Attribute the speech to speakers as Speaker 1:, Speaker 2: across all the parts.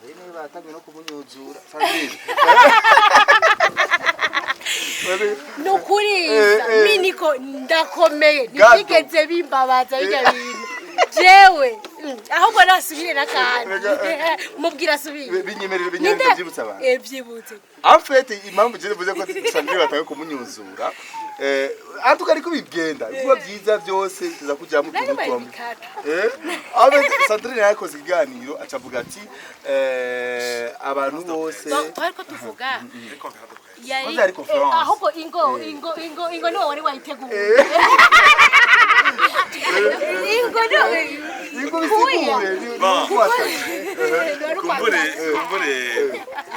Speaker 1: Sandrine batangiye no kumunyuzura Sandrine
Speaker 2: nukuriza miniko ndakomeye nigeze bimbabaza bijya bintu jewe ahubwo nasubire nakandi mubwira subire
Speaker 1: binyemerera binyemerera byibutsa abantu
Speaker 2: byibutse
Speaker 1: en fait impamvu je bivuze ko Sandrine batangiye kumunyuzura antuka ariko bigenda kuba byiza byose tuza kujya mu turutombe abe Sandrine yakoze ikiganiro acavuga ati abantu bose
Speaker 2: twariko tuvuga yari ahubwo ingo niwe wari wayiteguye
Speaker 3: kumbure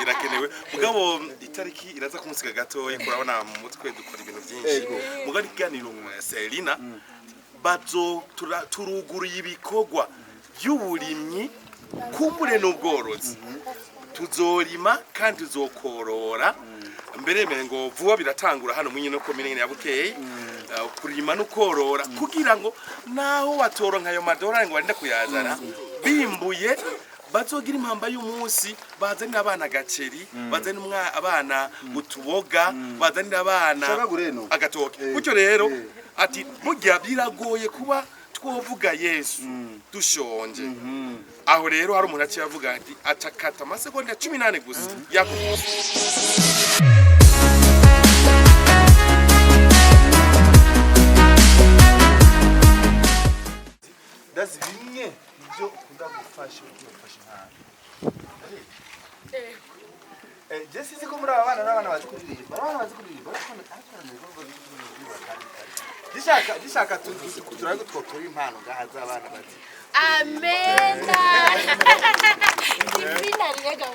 Speaker 3: irakenewe mugabo itariki iraza kumusiga gatoya kurabona mu mutwe dukora ibintu byinshi mugabo ikiganiro Selina bazo turuguruye ibikogwa by'uburimyi kumbure n'ubworozi tuzorima kandi tuzokorora mbere ngo vuba biratangura hano mwinyi no komine ya Bukeye kurima no korora kugira ngo naho watoronka ayo madolari ngo barinde kuyazana bimbuye bazogira impamba y'umunsi bazanira abana gaceri bazanira abana utuboga bazanira abana agatoke gutyo rero ati burya biragoye kuba twovuga Yesu dushonje aho rero hari umuntu aciye avuga ati atakata amasegonda 18 gusa yakuvuze
Speaker 1: dazi bimwe ibyo ukunda gufasha nkana Jesse ziko muri abana n'abana bazi kuririmba dishaka turariko twokora impano gahaza abana bazi
Speaker 2: amena divina rega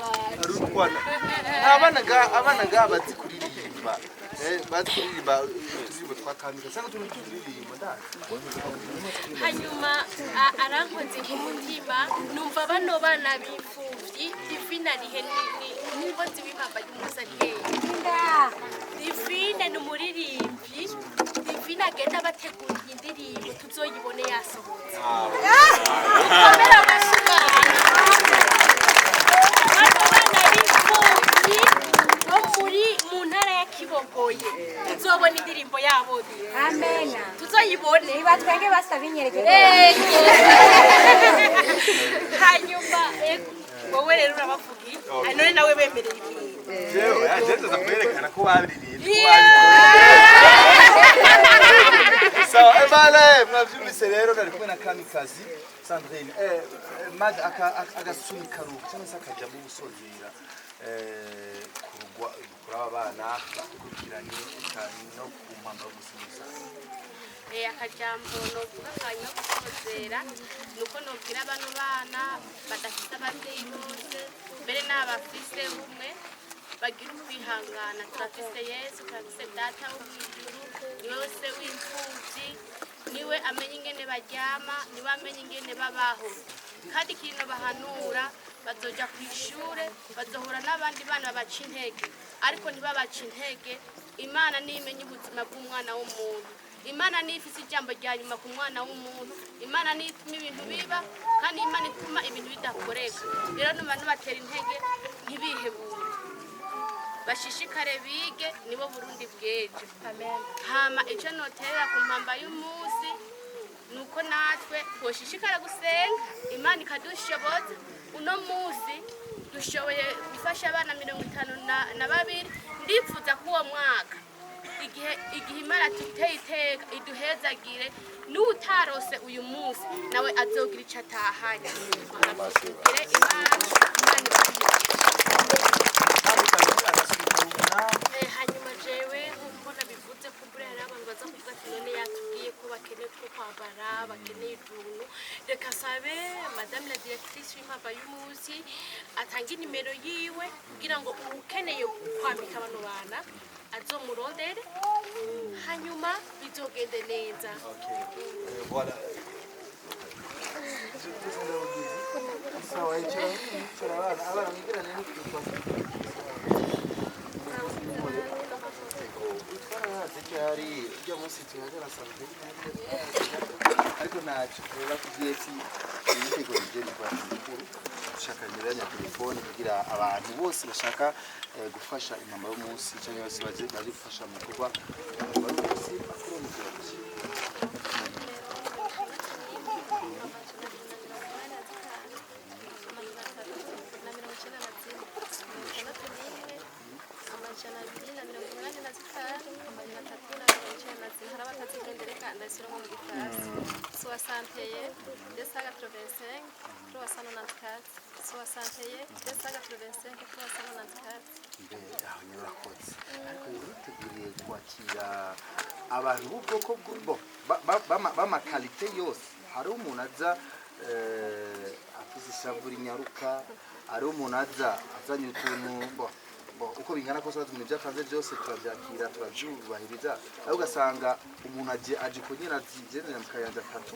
Speaker 1: abana ga bazi kuririmba bazi kuririmba turirimbo twakamika cyangwa turirimbo ndazi
Speaker 2: hanyuma arankoze nk'umutima numva bano bana bifuvyi divina nibo zibipamba y'umusariye divina n'umuririmvyi divina agenda bategura indirimbo tuzoyibone yasohotse komera amashimana bano bana bifuvyi bo muri mu ntara ya Kibogoye tuzobona indirimbo yabo
Speaker 4: amena
Speaker 2: tuzoyibone
Speaker 4: ibatwenge basaba inyerekero
Speaker 2: hanyuma wowe rero urabavugi none nawe bemereye ikintu
Speaker 1: jewe ageze zakwerekana ko babiririmba sawa ebale mwavyumvise rero nari kumwe na Kamikazi Sandrine mad agasunika ruko cyangwa se akaja mu busozera kurugwa kurabana bakurikiranye cyane no kumpamba gusubiza
Speaker 2: akajambo novuga kanya gusozera nuko nobwira abantu bana badafite abavyeyi bose mbere n'abafise umwe bagira kwihangana turafise Yesu turafise data wo mwijuru yose w'imfuvyi niwe amenye ingene baryama niwe amenye ingene babaho kandi kintu bahanura bazoja kwishure bazohura n'abandi bana babaca intege ariko ntibabaca intege Imana nimenye ubuzima bw'umwana w'umuntu Imana nifise ijambo rya nyuma ku mwana w'umuntu Imana nituma ibintu biba kandi Imana ituma ibintu bidakoreka rero n'abantu batera intege ntibihebure bashishikare bige nibo Burundi bweje amen hama ico noterera ku mpamba y'umunsi nuko natwe twoshishikara gusenga Imana ikadushoboza uno munsi dushoboye gufasha abana 52 ndifuza ko uwo mwaka igihe Imana tuteye iteka iduhezagire n'utarose uyu munsi nawe azogira ico atahanye hanyuma jewe nkuko nabivuze ko buri hari abantu baza kuvuga ati none yatubwiye ko bakeneye two kwambara bakeneye utuntu reka sabe madame la directrice w'impamba y'umunsi atanga inimero yiwe kugira ngo ukeneye kwambika abantu bana azomurondere hanyuma bizogende neza
Speaker 1: voilà sawa ico abana mwigirane n'ikitwa hari ibyo munsi tuhagera sanze ariko nacu bakubwiye ati ibitego bigeni kwa mukuru dushaka nimero ya telefone kugira abantu bose bashaka gufasha impamba y'umunsi cyangwa bose baje gufasha mu kuba bose bakoronize
Speaker 5: Soixante-et 285 394 61 285 394
Speaker 1: aho nyurakoze ariko yiteguye kwakira abantu b'ubwoko b'amakalite yose hari umuntu aza afite isaburi nyaruka hari umuntu aza azanye utuntu uko bingana kose batumye byakanze byose turabyakira turabyubahiriza aho ugasanga umuntu aje kunyina azigenera mu kayanja atatu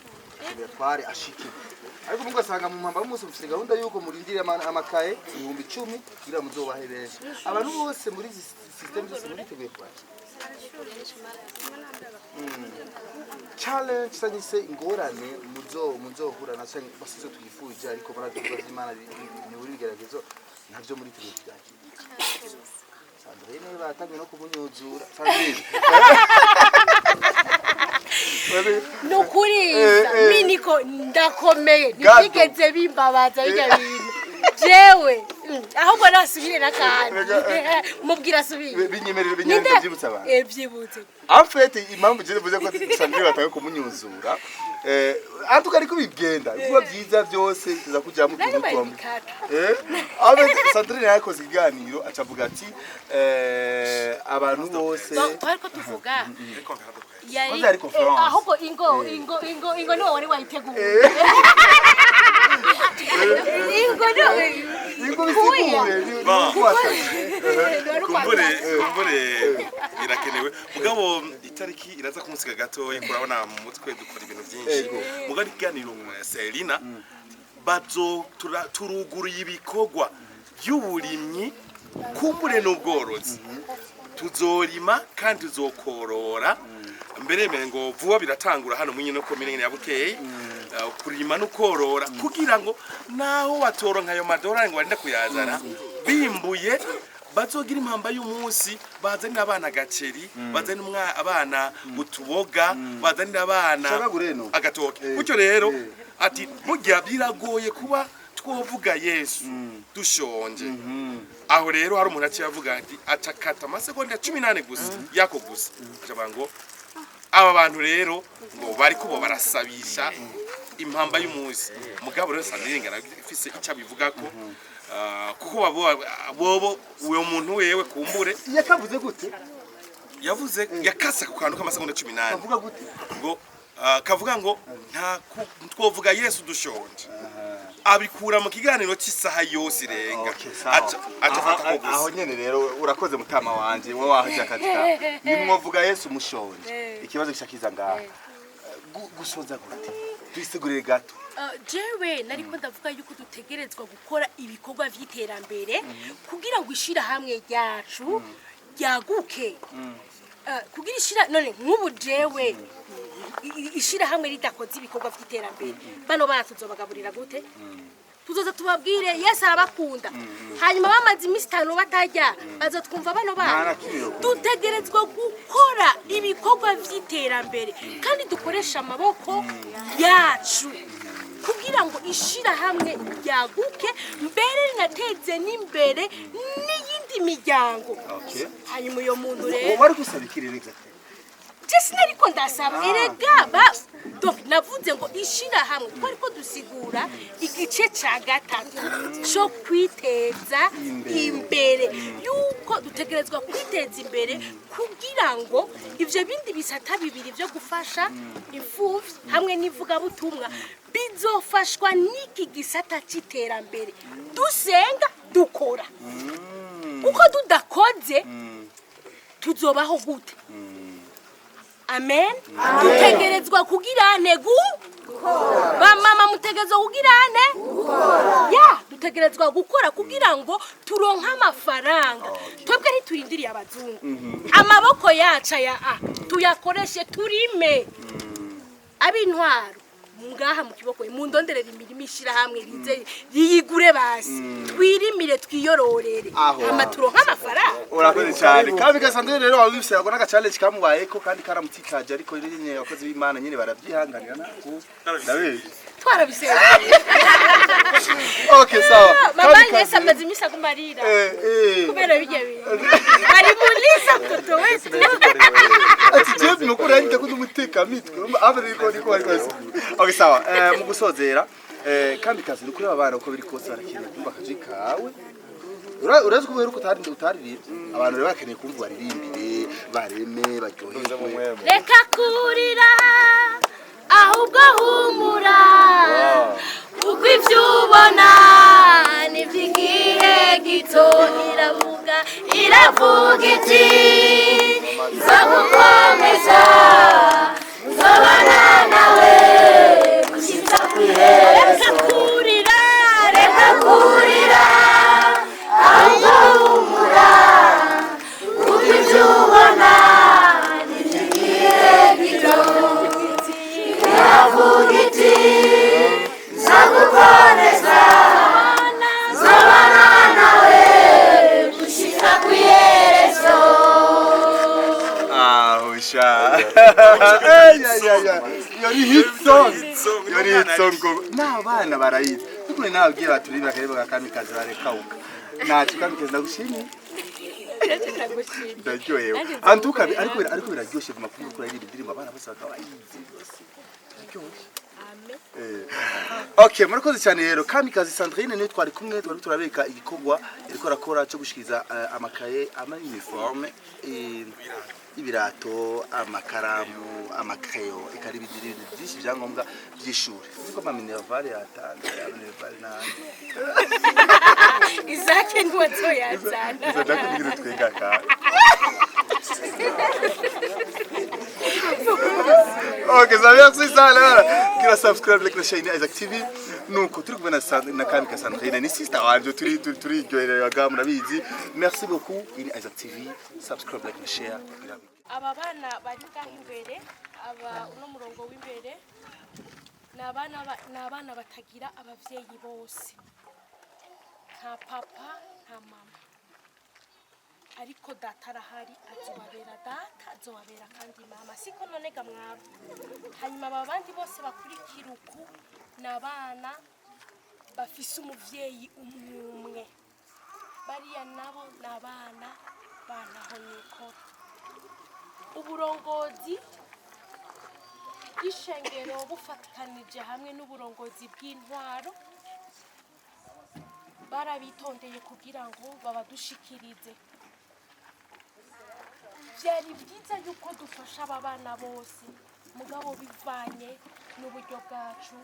Speaker 1: tware ashike ariko mungu asanga mu mpamba y'umunsi ufite gahunda yuko murindire amakaye 10,000 kugira muzobahe benshi abantu bose muri system zose muriteguye kwakira challenge sanyise ingorane muzohura na cyane basizo twifuje ariko baraduka z'Imana ni buri bigeragezo navyo muri tugiye byakira Sandrine batangiye no kumunyuzura Sandrine
Speaker 4: nukuriza miniko ndakomeye nigeze bimbabaza bijya bintu jewe ahubwo nasubire nakandi mubwira subire
Speaker 1: binyemerere byibutsa abantu
Speaker 4: byibutse
Speaker 1: en fait impamvu je vuze ko Sandrine batangiye kumunyuzura antuka ariko bigenda kuba byiza byose tuza kujya mu tuntu twamwe abe Sandrine yakoze iganiro acavuga ati abantu bose
Speaker 4: ariko tuvuga
Speaker 1: yari conference
Speaker 4: ahubwo ingo niwe wari wayiteguye
Speaker 3: kumbure irakenewe mugabo itariki iraza kumusiga gatoya kurabona mu mutwe dukora ibintu byinshi mugari ganiro Selina bazo turuguruye ibikogwa by'uburimyi kumbure n'ubworozi tuzorima kandi tuzokorora mbere ngo vuba biratangura hano mwinyi no komine ya Bukeye kurima no korora kugira ngo naho watoronka ayo madolari ngo barinde kuyazana bimbuye bazogira impamba y'umunsi bazanira abana gaceri bazanira abana utuboga bazanira abana agatoke kucyo rero ati burya biragoye kuba twovuga Yesu dushonje aho rero hari umuntu aciyavuga ati atakata amasegonda 18 gusa yako gusa acabango aba bantu rero ngo bari kubo barasabisha impamba y'umunsi mugabo rero Sandrine ngarafise icyo bivuga ko kuko bobo uwo muntu wewe kumbure
Speaker 1: yakavuze gute
Speaker 3: yavuze yakasa ku kantu k'amasegonda 18
Speaker 1: avuga gute
Speaker 3: ngo kavuga ngo nta twovuga Yesu dushonje abikura mu kiganiro cy'isaha yose irenga
Speaker 1: aho nyene rero urakoze mutama wanje wowe wahaje akatika nimwovuga Yesu mushonje ikibazo gishakiza ngaha gusonza gute twisigurire gato
Speaker 4: jewe nariko ndavuga yuko dutegerezwa gukora ibikorwa vy'iterambere kugira ngo ishira hamwe ryacu ryaguke kugira ishira none nk'ubu jewe ishira hamwe ridakoze ibikorwa vy'iterambere bano batuzobagaburira gute tuzoza tubabwire Yesu arabakunda hanyuma bamaze imisi 5 batajya bazotwumva bano bana dutegerezwa gukora ibikorwa vy'iterambere kandi dukoresha amaboko yacu kugira ngo ishira hamwe ryaguke mbere rinateze n'imbere n'iyindi miryango hanyuma uyo muntu rero
Speaker 1: wari gusabikirira exactly
Speaker 4: Jesi nariko ndasaba erega donc navuze ngo ishira hamwe twariko dusigura igice ca gatatu cyo kwiteza imbere yuko dutegerezwa kwiteza imbere kugira ngo ivyo bindi bisata bibiri byo gufasha imfuvyi hamwe n'ivuga butumwa bizofashwa n'iki gisata c'iterambere dusenga dukora kuko tudakoze tuzobaho gute Amen. Mutegerezwa kugirane ba mama mutegerezwa kugirane dutegerezwa gukora kugira ngo turonka amafaranga twebwe ntiturindiriye abazungu amaboko yaca ya tuyakoreshe turime abintwaro ngaha mu kiboko mu ndonderera imirimo ishira hamwe rize yigure basi twirimire twiyororere amaturo nk'amafaranga
Speaker 1: urakoze cyane kandi gasanzwe rero wabifise yagona ka challenge kamubayeko kandi karamutikaje ariko rero nyine abakozi b'Imana nyine barabyihanganira nako ndabe
Speaker 4: twarabisezeye
Speaker 1: okay sawa
Speaker 4: mama Yesu amaze imisa kumarira kubera bijye bari mulisa mtoto wetu
Speaker 1: ati jeff mukuru yanjye ko umuteka mitwe abariko niko bari kwese okay sawa mu gusozera kandi kazi kuri abana uko biri kose barakeneye kumva kaji kawe urazi kubera uko utaririye abantu rero bakeneye kumva baririmbire bareme baryoherwe
Speaker 4: reka kurira ahubwo humura uko ivyo ubona nivyigihe gito iravuga iti nzagukomeza nzabana nawe gushitsa kwiherezo reka kurira ahubwo humura uko ivyo ubona nivyigihe gito iravuga iti nzagukomeza nzabana nawe gushika kwiherezo
Speaker 1: ahusha yori hit song n'abana barayizi kuko nababwiye baturirimba akareba kamikazi barekauka nacu kamikazi ndagushimiye ndaryohewe antuka ariko biraryoshe mu makuru kuri iyi ndirimbo abana bose bakabayizi okay murakoze cyane rero kamikazi Sandrine ne twari kumwe twari turabeka igikorwa ariko rakora cyo gushikiriza amakaye ama uniforme ibirato amakaramu amakayo ikari bidiri byinshi byangombwa by'ishuri kuko ma minervale yatanga minervale na
Speaker 4: izake ngwazo yazana
Speaker 1: ndakubwira twenga ka okay ça merci ça là qui subscribe like la chaîne Isaac TV nuko turi kubona na Kamikazi Sandrine ni sister wanje turi joyera gamu nabizi merci beaucoup in Isaac TV subscribe like na share
Speaker 4: aba bana bari ngaho imbere aba uno murongo w'imbere n'abana batagira abavyeyi bose nta papa nta mama ariko data arahari azobabera data azobabera kandi mama siko none ga mwabo hanyuma aba bandi bose bakurikira uku n'abana bafise umuvyeyi umwe bariya nabo n'abana banaho nikora uburongozi bw'ishengero bufatikanije hamwe n'uburongozi bw'intwaro barabitondeye kugira ngo babadushikirize byari byiza yuko dufasha aba bana bose mugabo bivanye n'uburyo bwacu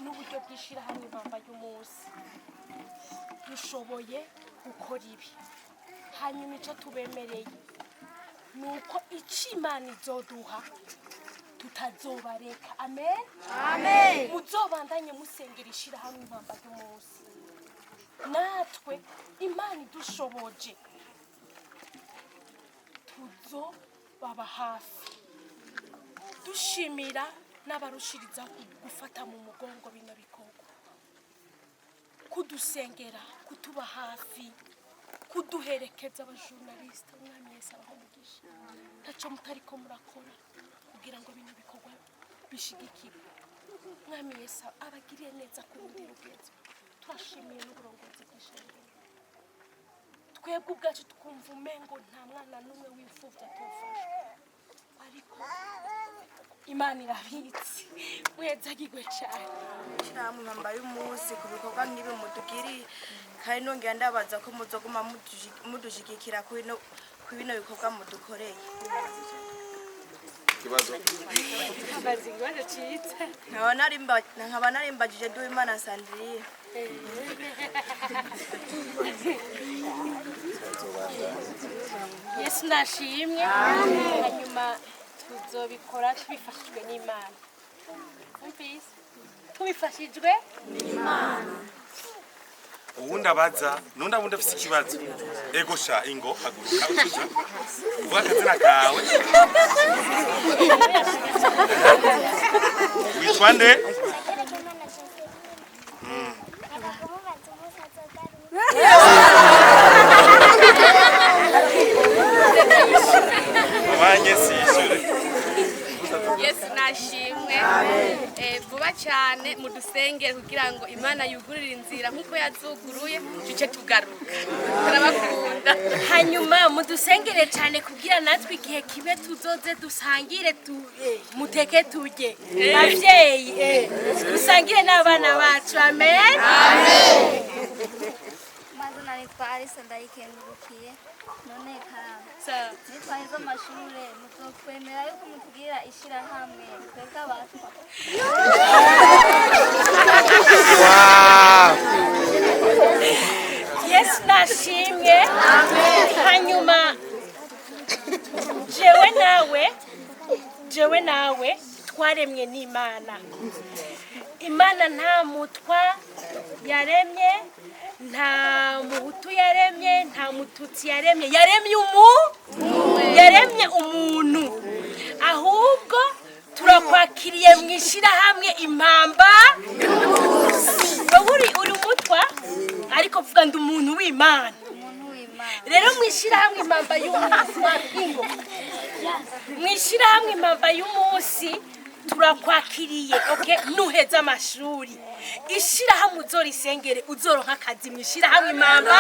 Speaker 4: n'uburyo bw'ishirahamwe impamba y'umunsi dushoboye gukora ibi hanyuma icyo tubemereye nuko Imana izoduha tutazobareka amen amen muzobandanye musengera ishirahamwe impamba y'umunsi natwe Imana idushoboje tuzo baba hafi dushimira n'abarushiriza gufata mu mugongo bino bikorwa kudusengera kutuba hafi kuduherekeza abajournaliste umwami Yesu abamugisha taco mutariko murakora kugira ngo bino bikorwa bishigikirwe umwami Yesu abagiriye neza ku rundi rugezo twashimiye n'uburongozi bw'ishengero twebwe ubwacu tukumva umengo nta mwana n'umwe w'imfuvyi atofashwe ariko Imana irabitse mwezagirwe cyane
Speaker 6: cyane impamba y'umunsi ku bikorwa nk'ibi mudugiri kandi nongera ndabaza ko muzoguma mudushigikira ku bino bikorwa mudukoreye
Speaker 3: kibazo
Speaker 4: abazigibaje citse
Speaker 6: nkaba narimbagije Duwimana Sandrine
Speaker 4: Yesu nashimwe hanyuma tuzobikora tubifashijwe n'Imana umvise tubifashijwe n'Imana
Speaker 3: uwundi abaza n'undi abundi afise ikibazo ego sha ingo haguruka utuza uvuga akazina kawe witwa nde abanye sishure
Speaker 2: Yesu nashimwe vuba cyane mudusengere kugira ngo Imana yugurire inzira nkuko yazuguruye tuce tugaruka turabakunda
Speaker 4: hanyuma mudusengere cyane kugira natwe igihe kibe tuzoze dusangire muteke turye abavyeyi dusangire n'abana bacu amen
Speaker 7: Mazina nitwa Alice ndayikengurukiye none nitwahizo amashure muzokwemera yuko mutubwira ishirahamwe twebwe abatwa
Speaker 4: Yesu nashimwe hanyuma jewe nawe twaremwe n'Imana Imana nta mutwa yaremye nta muhutu yaremye nta mututsi yaremye yaremye umuntu ahubwo turakwakiriye mwishirahamwe impamba uri umutwa ariko vuga ndi umuntu w'Imana rero mwishirahamwe impamba y'umunsi turakwakiriye okay nuheza amashuri ishirahamwe uzorisengere uzoronka akazi mwishirahamwe impamba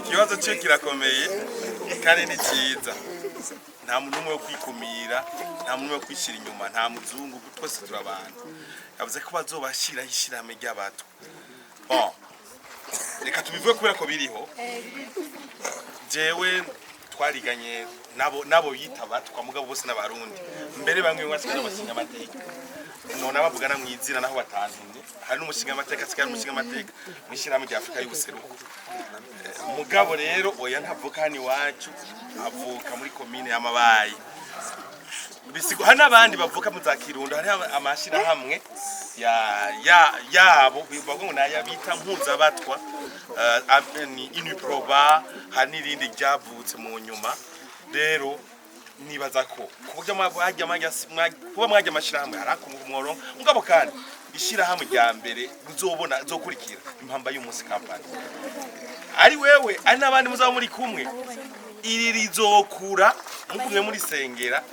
Speaker 3: ikibazo cyo kirakomeye kandi ni cyiza nta muntu umwe wo kwikumira nta muntu wo kwishira inyuma nta muzungu twese turabana yavuze ko bazobashiraho ishirahamwe ry'abato reka tubivuge kubera ko biriho jewe twariganye nabo yita abatwa mugabo bose n'abarundi mbere bamwe basigaye n'abashinga amateka none abavugana mu izina naho batantumye hari n'umushinga amateka asigaye umushinga amateka mwishirahamwe rya Afrika y'ubuseruko mugabo rero oya ntavuka hani wacu avuka muri komine y'Amabayi bisigo hana abandi bavuka mu za Kirundo hari amashirahamwe yabo bivuga ngo naya bita mpuza batwa ni Uniproba hari n'irindi ryavutse mu nyuma rero nibaza ko kuburyo kuba mwajya amashirahamwe harakumworo mugabo kandi ishirahamwe rya mbere uzobona zokurikira impamba y'umunsi kampani ari wewe ari n'abandi muzaba muri kumwe iri rizokura mukumwe muri sengera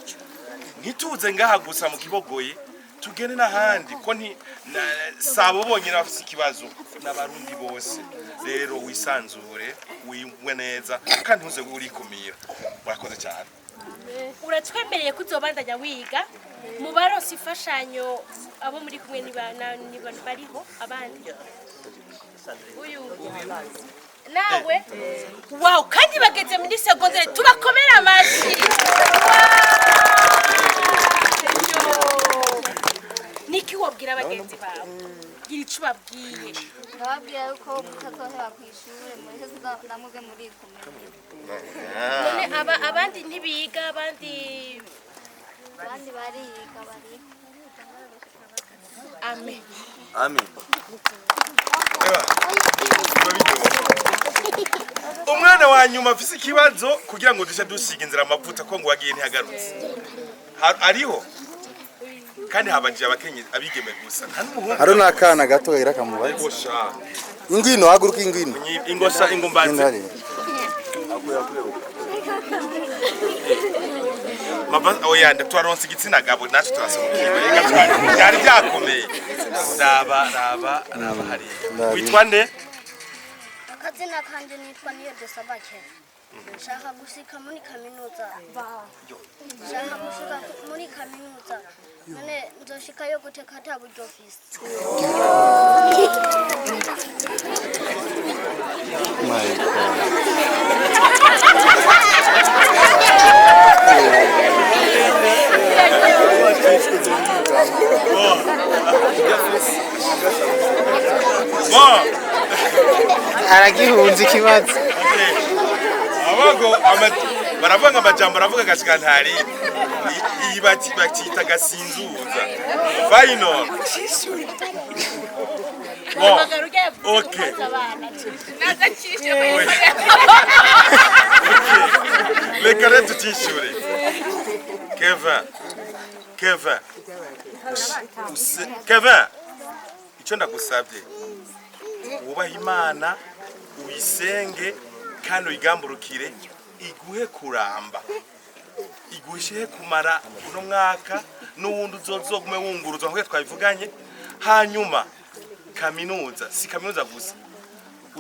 Speaker 3: ntituze ngaha gusa mu kibogoye tugene n'ahandi ko sabo bonyine bafite ikibazo n'abarundi bose rero wisanzure wimwe neza kandi ntuze urikumira murakoze cyane
Speaker 4: uratwemereye ko uzobandanya wiga mu baronse imfashanyo abo muri kumwe bariho abandi uyu nawe wow kandi bageze muri secondaire tubakomera amashi niki wabwira abagenzi bawe gira ico babwiye
Speaker 7: ndababwira yuko mutazohera ku ishure mureke namubwe muri kumwe
Speaker 4: none abandi ntibiga abandi
Speaker 7: bariga
Speaker 4: amen
Speaker 1: amen
Speaker 3: umwana wa nyuma afise ikibazo kugira ngo dushe dusiga inzira amavuta ko ngo wagiye ntihagarutse ariho kandi habanje abakenye abigeme gusa nta n'umuhungu
Speaker 1: haro nakana gato era kamubaye
Speaker 3: gosha
Speaker 1: ingwino haguruka ingwino
Speaker 3: ingosha ingumbanze maba oya ndatwaronse igitsina gabo nacu turasomukiwe byari byakomeye raba hari witwa nde
Speaker 7: akazina kanje nitwa niyo desabake nshaka gushika muri kaminuza nshaka gushika muri kaminuza none nzoshikayo guteka ata buryo ofisi
Speaker 8: aragihunze ikibazo
Speaker 3: abago baravuga amajambo aravuga gashika ntari iyi bakita gasinzuza final bon okay reka rero tutishure Kevin icyo ndagusabye wubaha Imana uyisenge kandi uyigamburukire iguhe kuramba iguhe kumara uno mwaka n'uwundi uzogume wunguruzwa nk'uko twabivuganye hanyuma kaminuza si kaminuza gusa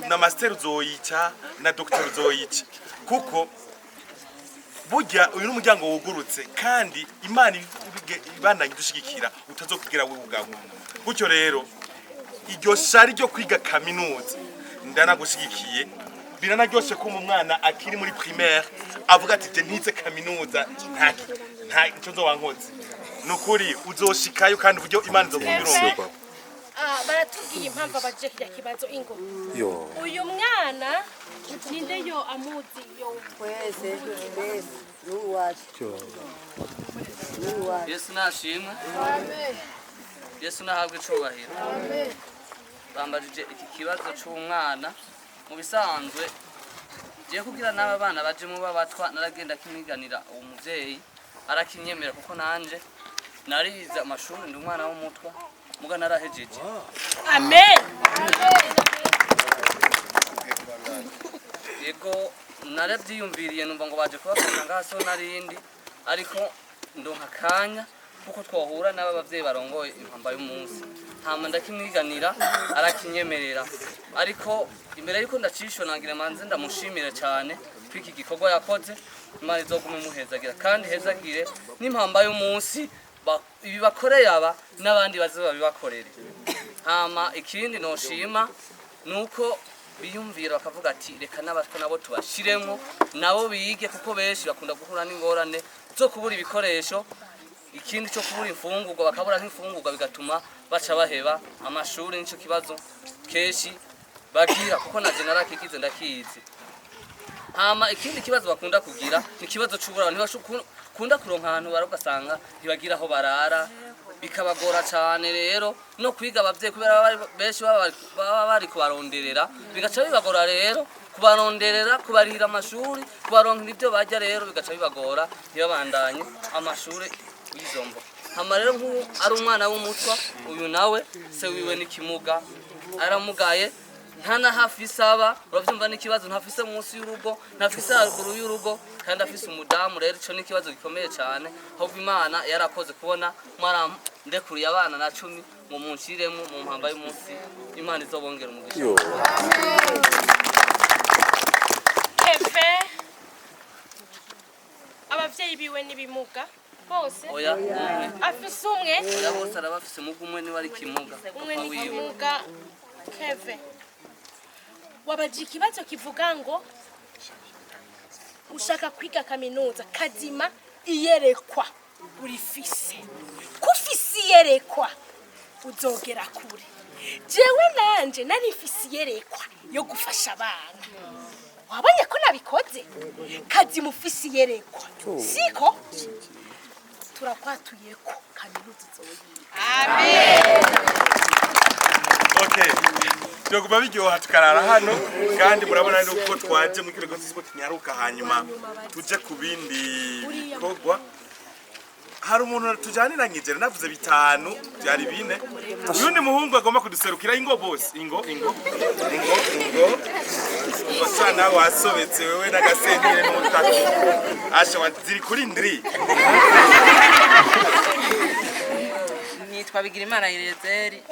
Speaker 3: na master uzoyica na doctor uzoyica kuko burya uyu n'umuryango wugurutse kandi Imana ibandanye dushigikira utazokugira we ubwawe gutyo rero iryo shari ryo kwiga kaminuza ndanagushigikiye biranaryoshe ko umwana akiri muri primaire avuga ati je ntize kaminuza nta icyo nzobankoze nukuri uzoshikayo kandi uburyo Imana izokumirongo
Speaker 4: baratubwiye impamvu abaje kirya kibazo ingo uyu mwana ninde yo amuzi yo
Speaker 8: twese n'uwacu
Speaker 9: Yesu nashimwe Yesu nahabwe icubahiro bambajije iki kibazo c'umwana mu bisanzwe je kugira n'aba bana baje mu babatwa naragenda kimiganira uwo muvyeyi arakinyemera kuko nanje narize amashuri ndi umwana w'umutwa muga narahejeje
Speaker 4: amen
Speaker 9: yego naravyiyumviriye numva ngo baje kubafasha ngaso narindi ariko ndonka kanya kuko twahura n'aba bavyeyi barongoye impamba y'umunsi hama ndakimwiganira arakinyemerera ariko imbere yuko ndacishwa nagira manze ndamushimire cyane kwiki gikorwa yakoze Imana izogume muhezagira kandi hezagire n'impamba y'umunsi ibi bakoreye aba n'abandi bazoba bibakorere hama ikindi noshima nuko biyumvira bakavuga ati reka n'abatwa nabo tubashiremo nabo bige kuko benshi bakunda guhura n'ingorane zo kubura ibikoresho ikindi cyo kubura imfungurwa bakabura nk'imfungurwa bigatuma baca baheba amashuri nico kibazo keshi bagira kuko na general kikize ndakizi hama ikindi kibazo bakunda kugira ni kibazo c'ubura ntibashukunda kuronka ahantu barugasanga ntibagira aho barara bikabagora cyane rero no kwiga abavyeyi kubera benshi baba bari kubaronderera bigaca bibagora rero kubaronderera kubarira amashuri kubaronka ibyo bajya rero bigaca bibagora ntibabandanye amashuri y'izombo hama rero ari umwana w'umutwa uyu nawe se wiwe n'ikimuga aramugaye ntana hafi saba uravyumva n'ikibazo ntafise munsi y'urugo ntafise haruguru y'urugo kandi afise umudamu rero ico n'ikibazo gikomeye cyane ahubwo Imana yarakoze kubona mwaram ndekuriye abana na 10 mu munshiremo mu mpamba y'umunsi Imana izobongera umugisha
Speaker 4: Efe abavyeyi biwe nibimuga bose
Speaker 9: oya
Speaker 4: afise umwe
Speaker 9: oya bose arabafise mugumwe ni wari kimuga
Speaker 4: umwe ni kimuga Keve wabaje ikibazo kivuga ngo ushaka kwiga kaminuza kazima iyerekwa urifise kufise iyerekwa uzogera kure jewe nanje narifise iyerekwa yo gufasha abana wabonye ko nabikoze kazima ufise iyerekwa siko turakwatuye ko kaminuza uzoyiga amen
Speaker 3: okay Tuguma biryoha tukarara hano kandi murabona nuko twaje mu kirego cy'isiko kinyaruka hanyuma tuje ku bindi bikorwa hari umuntu tujaniranyije navuze bitanu byari bine uyundi muhungu agomba kuduserukira ingo boss ingo wasana wasobetse wewe n'agasenyere n'umutaka asha waziri kuri ndri
Speaker 10: nitwa Bigirimana Irezeri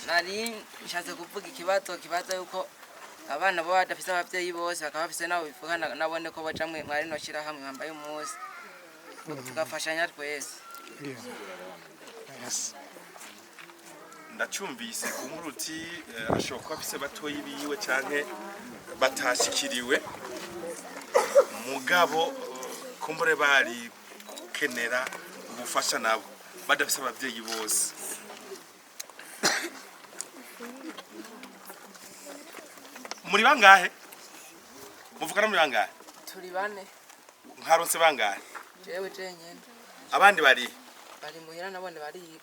Speaker 10: nari nshatse kuvuga ikibazo yuko abana bo badafise abavyeyi bose bakaba bafise nabo bivuga nabone ko baca mwari no shira hamwe bambaye umunsi tugafashanya twese
Speaker 3: ndacyumvise umuruti ashobora kuba afise batoyi biwe canke batashikiriwe mugabo kumbure bari kenera ubufasha nabo badafise abavyeyi bose muri bangahe muvugana muri bangahe
Speaker 10: turi bane
Speaker 3: nkaronse bangahe
Speaker 10: jewe jenyene
Speaker 3: abandi bari
Speaker 10: muhira nabone bariga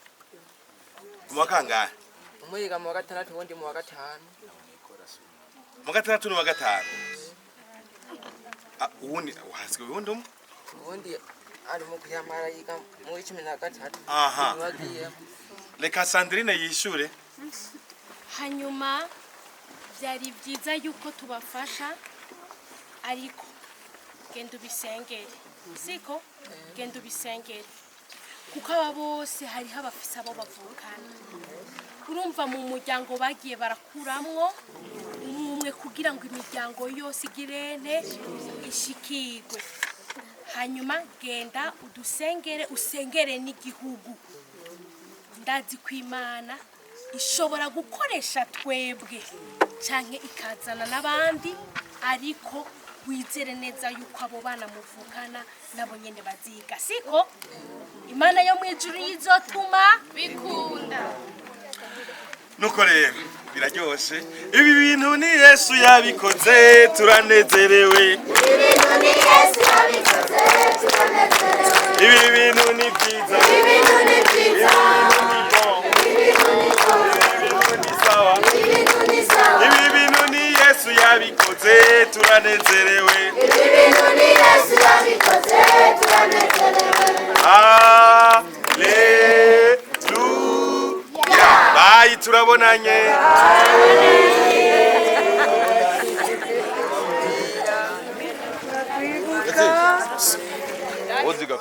Speaker 3: mu wa kangahe
Speaker 10: umwe yiga mu wa gatandatu uwundi mu wa gatanu
Speaker 3: mu gatandatu no wa gatanu uwundi uhasigaye uwundi umwe
Speaker 10: uwundi ari mu kuyamara yiga mu 13
Speaker 3: aha
Speaker 10: bagiye
Speaker 3: reka Sandrine yishure
Speaker 4: hanyuma byari byiza yuko tubafasha ariko genda ubisengere siko genda ubisengere kuko aba bose hariho abafise abo bavukana urumva mu muryango bagiye barakuramwo umwe kugira ngo imiryango yose igirene ishikirwe hanyuma genda udusengere usengere n'igihugu ndazi ko Imana ishobora gukoresha twebwe canke ikazana n'abandi ariko wizere neza yuko abo bana muvukana nabo nyene baziga siko Imana yo mwijuru yizotuma bikunda
Speaker 3: nuko rero biraryoshe ibi bintu ni Yesu yabikoze turanezerewe ibi bintu ni byiza ibi bintu ni Yesu yabikoze turanezerewe Haleluya bayi turabonanye Oziga